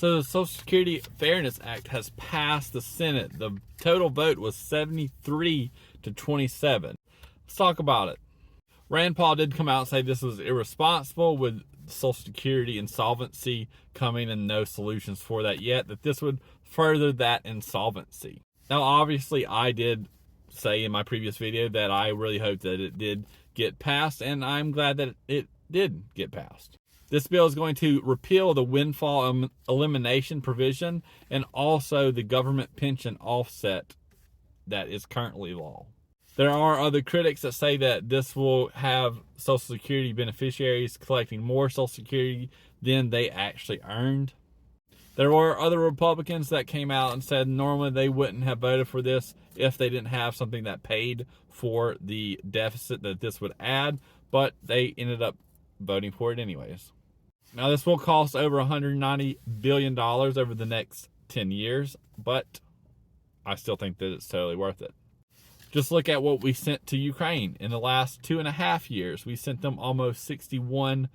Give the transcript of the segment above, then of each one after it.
So the Social Security Fairness Act has passed the Senate. The total vote was 73 to 27. Let's talk about it. Rand Paul did come out and say this was irresponsible with Social Security insolvency coming and no solutions for that yet, that this would further that insolvency. Now, obviously, I did say in my previous video that I really hoped that it did get passed, and I'm glad that it did get passed. This bill is going to repeal the windfall elimination provision and also the government pension offset that is currently law. There are other critics that say that this will have Social Security beneficiaries collecting more Social Security than they actually earned. There were other Republicans that came out and said normally they wouldn't have voted for this if they didn't have something that paid for the deficit that this would add, but they ended up voting for it anyways. Now, this will cost over $190 billion over the next 10 years, but I still think that it's totally worth it. Just look at what we sent to Ukraine. In the last 2.5 years, we sent them almost $61+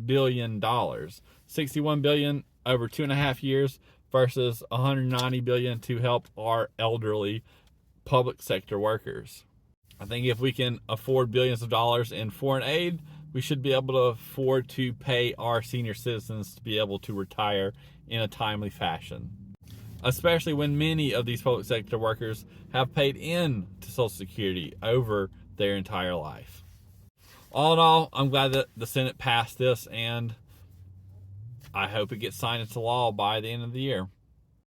billion. $61 billion over 2.5 years versus $190 billion to help our elderly public sector workers. I think if we can afford billions of dollars in foreign aid, we should be able to afford to pay our senior citizens to be able to retire in a timely fashion, especially when many of these public sector workers have paid in to Social Security over their entire life. All in all, I'm glad that the Senate passed this, and I hope it gets signed into law by the end of the year.